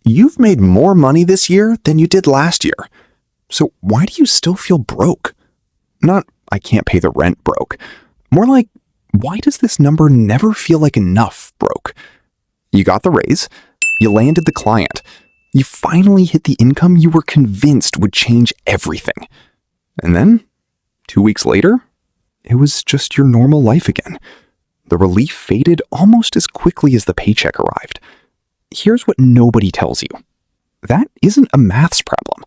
You've made more money this year than you did last year. So why do you still feel broke? Not, I can't pay the rent broke. More like, why does this number never feel like enough broke? You got the raise. You landed the client. You finally hit the income you were convinced would change everything. And then, 2 weeks later, it was just your normal life again. The relief faded almost as quickly as the paycheck arrived. Here's what nobody tells you. That isn't a maths problem.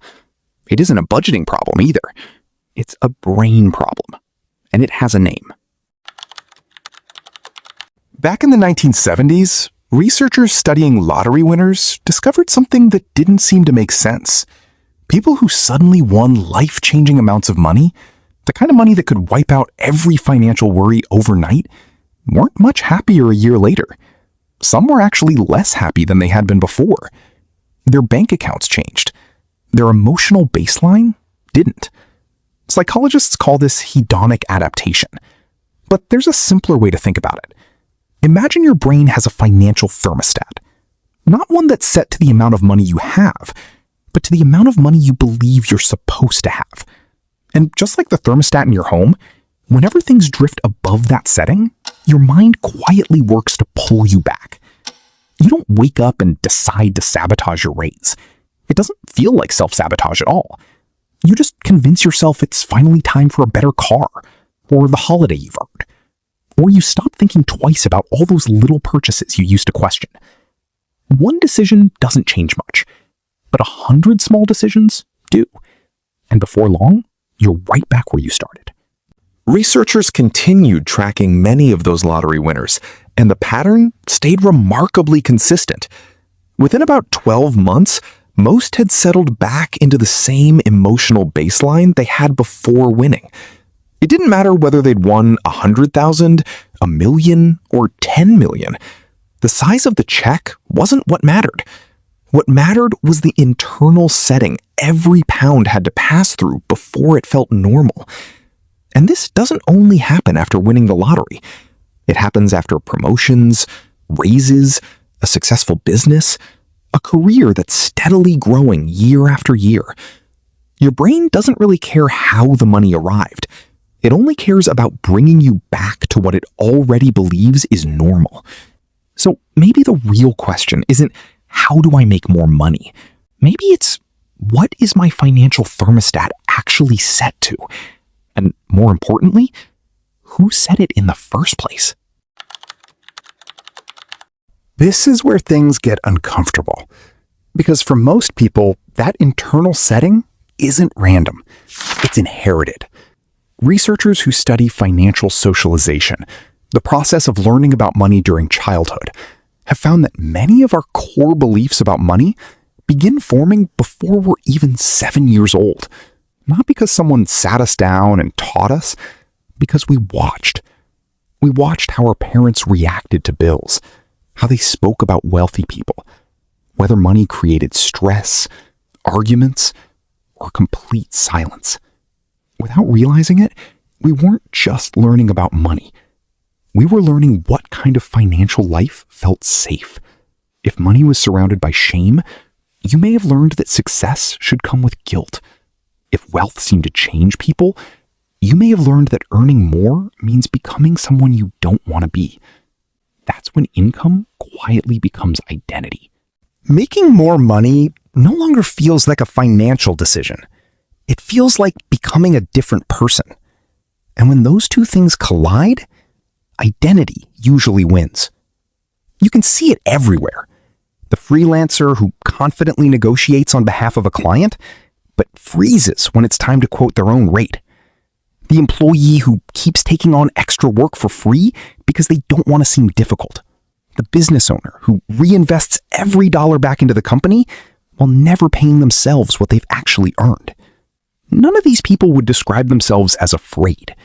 It isn't a budgeting problem either. It's a brain problem. And it has a name. Back in the 1970s, researchers studying lottery winners discovered something that didn't seem to make sense. People who suddenly won life-changing amounts of money, the kind of money that could wipe out every financial worry overnight, weren't much happier a year later. Some were actually less happy than they had been before. Their bank accounts changed. Their emotional baseline didn't. Psychologists call this hedonic adaptation. But there's a simpler way to think about it. Imagine your brain has a financial thermostat. Not one that's set to the amount of money you have, but to the amount of money you believe you're supposed to have. And just like the thermostat in your home, whenever things drift above that setting, your mind quietly works to pull you back. You don't wake up and decide to sabotage your raise. It doesn't feel like self-sabotage at all. You just convince yourself it's finally time for a better car, or the holiday you've earned. Or you stop thinking twice about all those little purchases you used to question. One decision doesn't change much, but 100 small decisions do. And before long, you're right back where you started. Researchers continued tracking many of those lottery winners, and the pattern stayed remarkably consistent. Within about 12 months, most had settled back into the same emotional baseline they had before winning. It didn't matter whether they'd won 100,000, a million, or 10 million. The size of the check wasn't what mattered. What mattered was the internal setting every pound had to pass through before it felt normal. And this doesn't only happen after winning the lottery. It happens after promotions, raises, a successful business, a career that's steadily growing year after year. Your brain doesn't really care how the money arrived. It only cares about bringing you back to what it already believes is normal. So maybe the real question isn't, how do I make more money? Maybe it's, what is my financial thermostat actually set to? And more importantly, who set it in the first place? This is where things get uncomfortable. Because for most people, that internal setting isn't random. It's inherited. Researchers who study financial socialization, the process of learning about money during childhood, have found that many of our core beliefs about money begin forming before we're even 7 years old. Not because someone sat us down and taught us, because we watched. We watched how our parents reacted to bills, how they spoke about wealthy people, whether money created stress, arguments, or complete silence. Without realizing it, we weren't just learning about money. We were learning what kind of financial life felt safe. If money was surrounded by shame, you may have learned that success should come with guilt. If wealth seemed to change people, you may have learned that earning more means becoming someone you don't want to be. That's when income quietly becomes identity. Making more money no longer feels like a financial decision. It feels like becoming a different person. And when those two things collide, identity usually wins. You can see it everywhere. The freelancer who confidently negotiates on behalf of a client, but freezes when it's time to quote their own rate. The employee who keeps taking on extra work for free because they don't want to seem difficult. The business owner who reinvests every dollar back into the company while never paying themselves what they've actually earned. None of these people would describe themselves as afraid.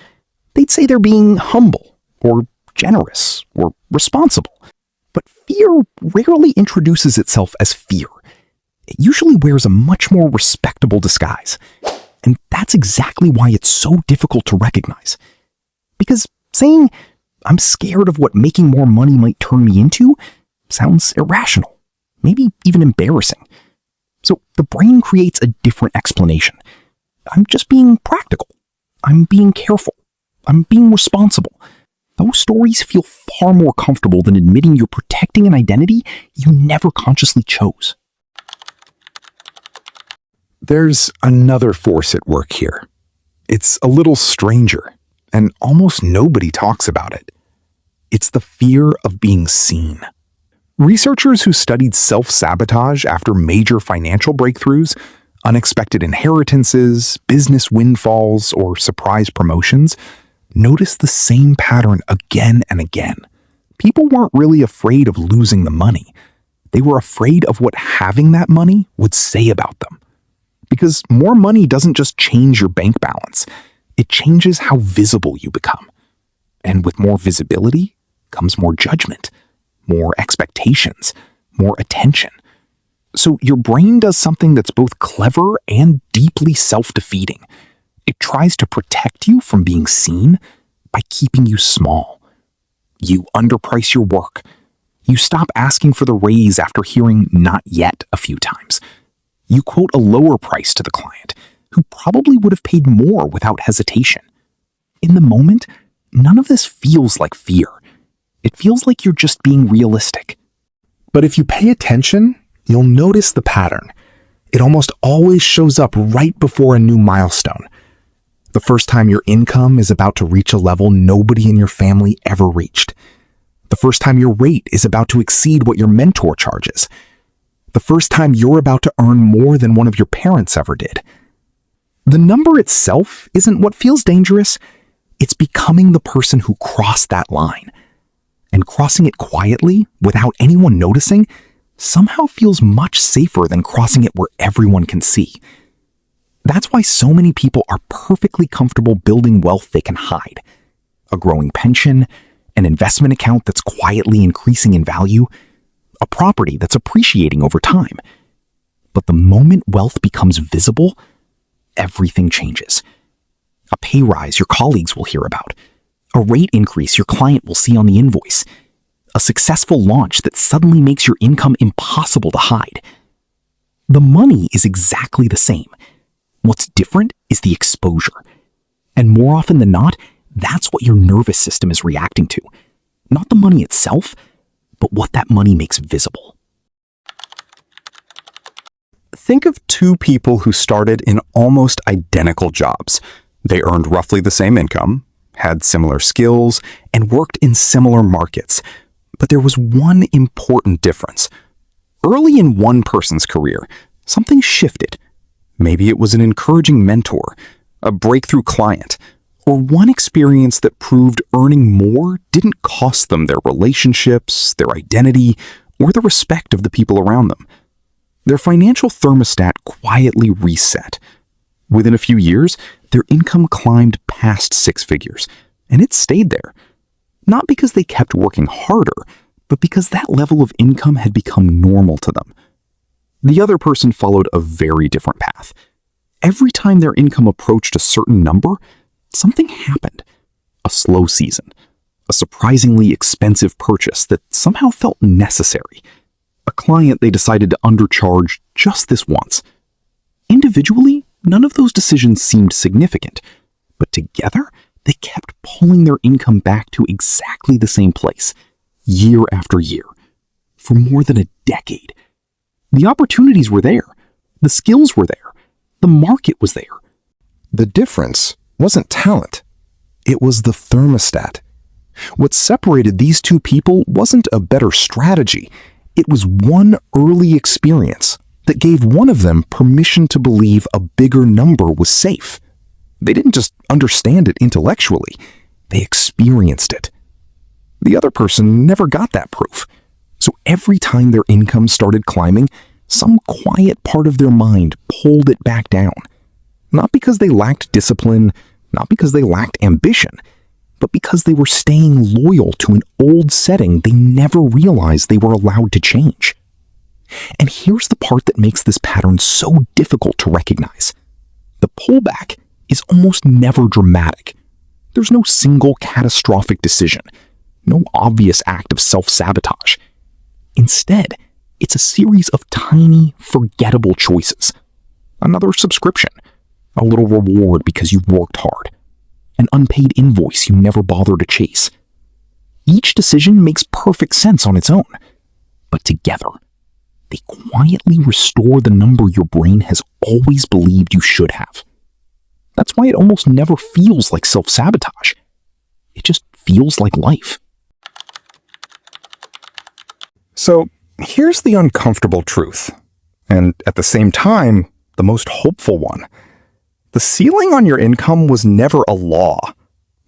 They'd say they're being humble, or generous, or responsible. But fear rarely introduces itself as fear. It usually wears a much more respectable disguise. And that's exactly why it's so difficult to recognize. Because saying, I'm scared of what making more money might turn me into, sounds irrational, maybe even embarrassing. So the brain creates a different explanation. I'm just being practical. I'm being careful. I'm being responsible. Those stories feel far more comfortable than admitting you're protecting an identity you never consciously chose. There's another force at work here. It's a little stranger, and almost nobody talks about it. It's the fear of being seen. Researchers who studied self-sabotage after major financial breakthroughs, unexpected inheritances, business windfalls, or surprise promotions noticed the same pattern again and again. People weren't really afraid of losing the money. They were afraid of what having that money would say about them. Because more money doesn't just change your bank balance, it changes how visible you become. And with more visibility comes more judgment, more expectations, more attention. So your brain does something that's both clever and deeply self-defeating. It tries to protect you from being seen by keeping you small. You underprice your work. You stop asking for the raise after hearing "not yet" a few times. You quote a lower price to the client, who probably would have paid more without hesitation. In the moment, none of this feels like fear. It feels like you're just being realistic. But if you pay attention, you'll notice the pattern. It almost always shows up right before a new milestone. The first time your income is about to reach a level nobody in your family ever reached. The first time your rate is about to exceed what your mentor charges. The first time you're about to earn more than one of your parents ever did. The number itself isn't what feels dangerous. It's becoming the person who crossed that line. And crossing it quietly, without anyone noticing, somehow feels much safer than crossing it where everyone can see. That's why so many people are perfectly comfortable building wealth they can hide. A growing pension, an investment account that's quietly increasing in value, a property that's appreciating over time. But the moment wealth becomes visible, everything changes. A pay rise your colleagues will hear about. A rate increase your client will see on the invoice. A successful launch that suddenly makes your income impossible to hide. The money is exactly the same. What's different is the exposure. And more often than not, that's what your nervous system is reacting to. Not the money itself, but what that money makes visible. Think of two people who started in almost identical jobs. They earned roughly the same income, had similar skills, and worked in similar markets. But there was one important difference. Early in one person's career, something shifted. Maybe it was an encouraging mentor, a breakthrough client, or one experience that proved earning more didn't cost them their relationships, their identity, or the respect of the people around them. Their financial thermostat quietly reset. Within a few years, their income climbed past six figures, and it stayed there. Not because they kept working harder, but because that level of income had become normal to them. The other person followed a very different path. Every time their income approached a certain number, something happened. A slow season, a surprisingly expensive purchase that somehow felt necessary, a client they decided to undercharge just this once. Individually, none of those decisions seemed significant, but together, they kept pulling their income back to exactly the same place, year after year, for more than a decade. The opportunities were there, the skills were there, the market was there. The difference wasn't talent. It was the thermostat. What separated these two people wasn't a better strategy. It was one early experience that gave one of them permission to believe a bigger number was safe. They didn't just understand it intellectually, they experienced it. The other person never got that proof. So every time their income started climbing, some quiet part of their mind pulled it back down. Not because they lacked discipline, not because they lacked ambition, but because they were staying loyal to an old setting they never realized they were allowed to change. And here's the part that makes this pattern so difficult to recognize. The pullback is almost never dramatic. There's no single catastrophic decision, no obvious act of self-sabotage. Instead, It's a series of tiny, forgettable choices. Another subscription, a little reward because you worked hard, an unpaid invoice you never bothered to chase. Each decision makes perfect sense on its own, but together, they quietly restore the number your brain has always believed you should have. That's why it almost never feels like self-sabotage. It just feels like life. So here's the uncomfortable truth, and at the same time, the most hopeful one. The ceiling on your income was never a law.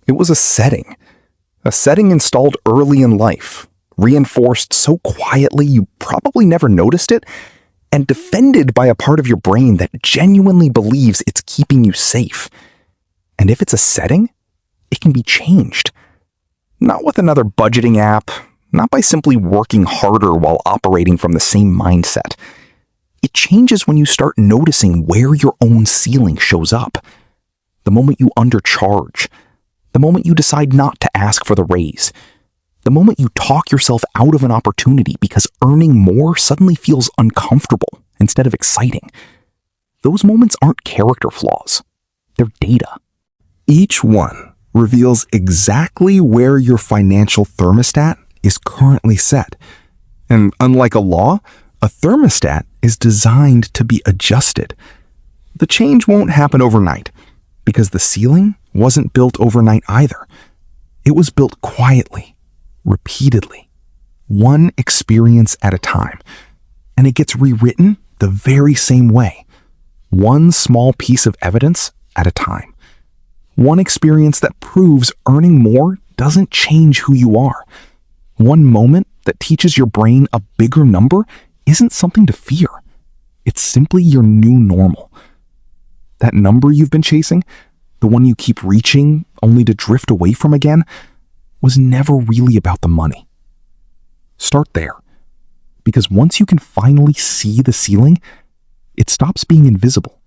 It was a setting installed early in life, reinforced so quietly you probably never noticed it, and defended by a part of your brain that genuinely believes it's keeping you safe. And if it's a setting, it can be changed. Not with another budgeting app, not by simply working harder while operating from the same mindset. It changes when you start noticing where your own ceiling shows up. The moment you undercharge, the moment you decide not to ask for the raise, the moment you talk yourself out of an opportunity because earning more suddenly feels uncomfortable instead of exciting. Those moments aren't character flaws. They're data. Each one reveals exactly where your financial thermostat is currently set. And unlike a law, a thermostat is designed to be adjusted. The change won't happen overnight because the ceiling wasn't built overnight either. It was built quietly, repeatedly, one experience at a time. And it gets rewritten the very same way, one small piece of evidence at a time. One experience that proves earning more doesn't change who you are. One moment that teaches your brain a bigger number isn't something to fear. It's simply your new normal. That number you've been chasing, the one you keep reaching only to drift away from again, was never really about the money. Start there. Because once you can finally see the ceiling, it stops being invisible.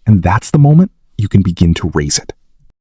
And that's the moment you can begin to raise it.